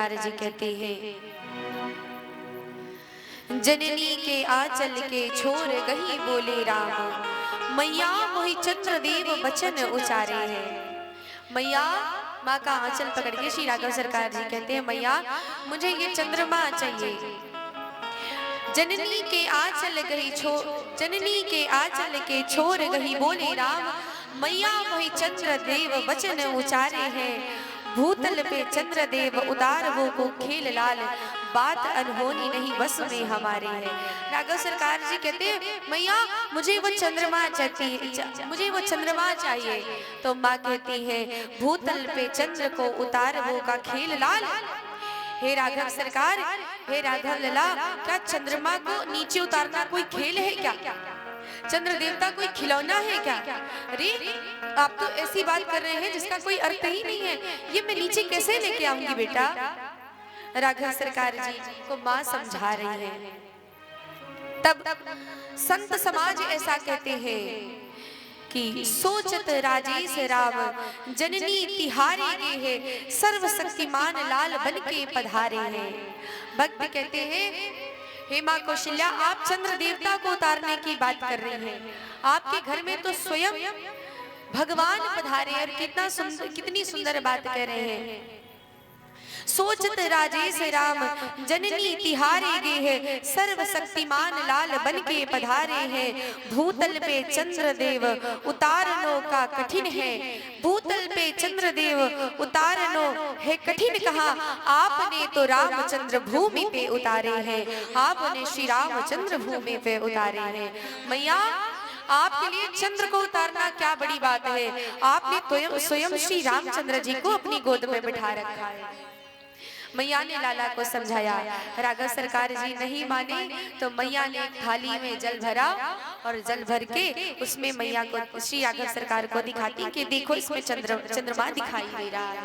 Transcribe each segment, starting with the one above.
सरकार जी कहते हैं, जननी के आंचल के छोर गही बोले राम, मैया मोहि चंद्रदेव बचन उचारे है। मैया माँ का आंचल पकड़ के श्री राघव सरकार जी कहते हैं, मैया मुझे ये चंद्रमा चाहिए। जननी के आंचल के छोर गही बोले राम, मैया मोहि चंद्रदेव बचन उचारे हैं। भूतल पे चंद्रदेव उतार वो को खेल लाल, बात अनहोनी नहीं बस में हमारे है। राघव सरकार जी कहते हैं, मैया मुझे वो चंद्रमा चाहिए। तो माँ कहती है, भूतल पे चंद्र को उतार वो का खेल लाल। हे राघव सरकार, हे राघव लला, क्या चंद्रमा को नीचे उतारना कोई खेल है क्या? चंद्र देवता कोई खिलौना है क्या? अरे आप तो ऐसी बात कर रहे हैं जिसका कोई अर्थ ही नहीं है। ये मैं नीचे कैसे लेके आऊंगी बेटा? राघव सरकार जी को माँ समझा रही है। तब संत समाज ऐसा कहते हैं कि सोचत राजेश राम, जननी तिहारे गे है, सर्वशक्तिमान लाल बन के पधारे हैं। भक्त कहते हैं, हे माँ कौशल्या, आप चंद्र देवता को उतारने की बात कर रही हैं। आपके घर में तो स्वयं भगवान पधारे और कितनी सुंदर बात कह रहे हैं। सोचत राजेश राम, जननी तिहारे गे है, सर्वशक्तिमान लाल बन के पधारे हैं। भूतल पे चंद्रदेव उतारनो का कठिन है, भूतल पे चंद्रदेव उतारनो है कठिन कहा, आपने तो रामचंद्र भूमि पे उतारे हैं। आपने श्री रामचंद्र भूमि पे उतारे हैं। मैया आपके लिए चंद्र को उतारना क्या बड़ी बात है? आपने स्वयं श्री रामचंद्र जी को अपनी गोद में बिठा रखा है। मैया ने लाला को समझाया। राघव सरकार जी नहीं माने तो मैया ने थाली में जल भरा और जल भर के उसमें मैया को, श्री राघव सरकार को दिखाती कि देखो इसमें चंद्रमा दिखाई दे रहा है।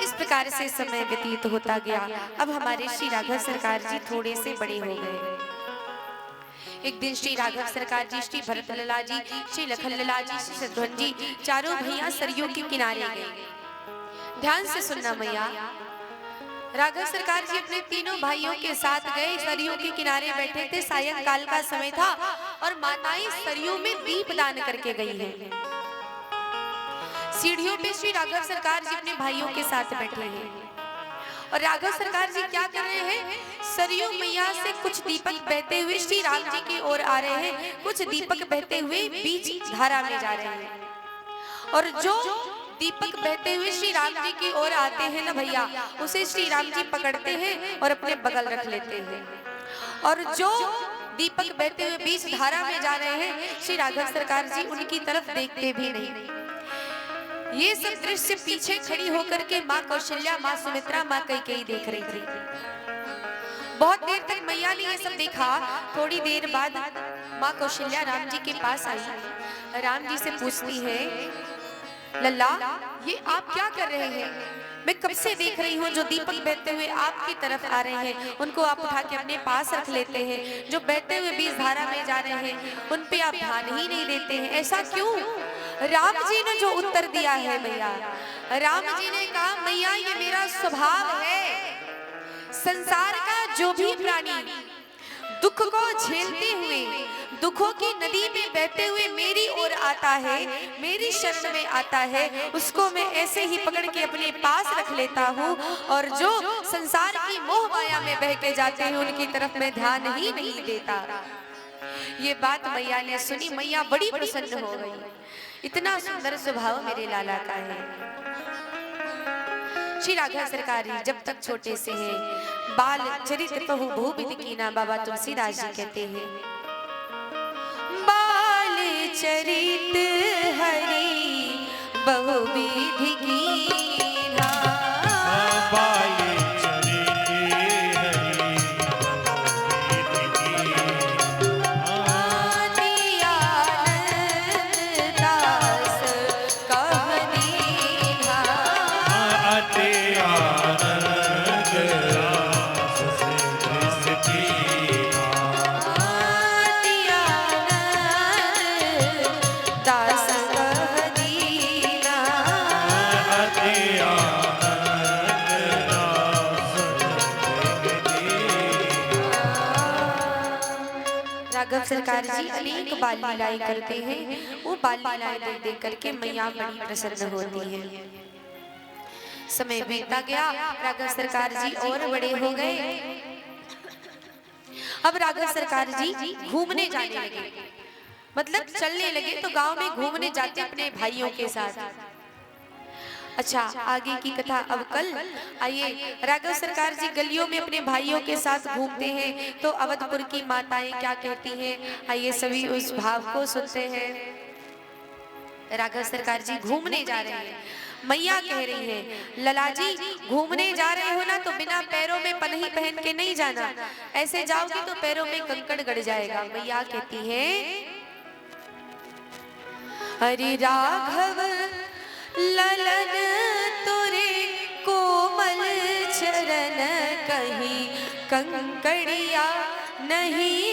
इस प्रकार से समय व्यतीत होता गया। अब हमारे श्री राघव सरकार जी थोड़े से बड़े हो गए। एक दिन श्री राघव सरकार जी, श्री भरत लला जी, श्री लखन लला जी, श्री शत्रुघ्न जी चारों भैया सरयू के किनारे गए। ध्यान से सुनना मैया, राघव सरकार जी अपने तीनों भाइयों के साथ गए। सरयू के किनारे बैठे थे, सायंकाल का समय था और माताएं सरयू में दीप दान करके गई हैं। सीढ़ियों पे श्री राघव सरकार जी अपने भाइयों के साथ बैठे हैं और राघव सरकार जी क्या कर रहे हैं? सरयू मैया से कुछ दीपक बहते हुए श्री राम जी की ओर आ रहे हैं, कुछ दीपक बहते हुए बीच धारा में जा रहे हैं। और जो दीपक बहते हुए श्री राम जी की ओर आते हैं ना भैया, उसे श्री राम जी पकड़ते हैं और अपने बगल रख लेते हैं। और जो दीपक बहते हुए बीच धारा में जा रहे हैं, श्री राघव सरकार जी उनकी तरफ देखते भी नहीं। ये सब दृश्य पीछे खड़ी होकर के माँ कौशल्या, माँ सुमित्रा, माँ कैकेयी देख रही थी। बहुत देर तक मैया ने ये सब देखा। थोड़ी देर बाद माँ कौशल्या राम जी के पास आई। राम जी से पूछती है, लल्ला ये आप क्या कर रहे हैं? मैं कब से देख रही हूँ जो दीपक बहते हुए आपकी तरफ आ रहे हैं उनको आप उठा के अपने पास रख लेते हैं, जो बहते हुए बीच धारा में जा रहे हैं उन पे आप ध्यान ही नहीं देते हैं, ऐसा क्यों? राम जी ने जो उत्तर दिया है मैया, राम जी ने कहा, मैया ये मेरा स्वभाव है। संसार का जो भी प्राणी दुख को झेलते हुए, दुखों की नदी में बहते हुए मेरी ओर आता है, मेरी शरण में आता है, उसको मैं ऐसे ही पकड़ के अपने पास रख लेता हूँ। और जो संसार की मोह माया में बह के जाते हैं उनकी तरफ मैं ध्यान ही नहीं देता। ये बात मैया ने सुनी। मैया बड़ी प्रसन्न हो गई। इतना सुंदर स्वभाव मेरे लाला का है। श्री राघव सरकार जी जब तक छोटे से हैं, बाल चरित बहु भूविध कीना, बाबा तुलसीदास जी कहते हैं, बाल चरित हरि बहुविध कीना, बाल चरित हरि बहुविध कीना, आनंद दास कह दीन्हा, अति राघव सरकार जी अनेक बाल लीलाएं करते हैं। वो बाल लीलाएं देख देख करके मैया बड़ी प्रसन्न होती है। समय बीतता गया, राघव सरकार जी और बड़े हो गए। अब राघव सरकार जी घूमने जाने लगे, मतलब चलने लगे तो गांव में घूमने जाते अपने भाइयों के साथ। अच्छा, आगे की कथा अब कल। आइए, राघव सरकार जी गलियों में अपने भाइयों के साथ घूमते हैं तो अवधपुर की माताएं क्या कहती हैं, आइए सभी उस भाव को सुनते हैं। राघव सरकार जी घूमने जा रहे हैं, मैया कह रही है लला जी घूमने जा रहे हो ना तो बिना पैरों में पन्ही पहन के नहीं जाना, ऐसे जाओगी तो पैरों में कंकड़ गड़ जाएगा। मैया कहती है अरे राघव ललन तुरे कोमल चरण कहीं कंकड़िया नहीं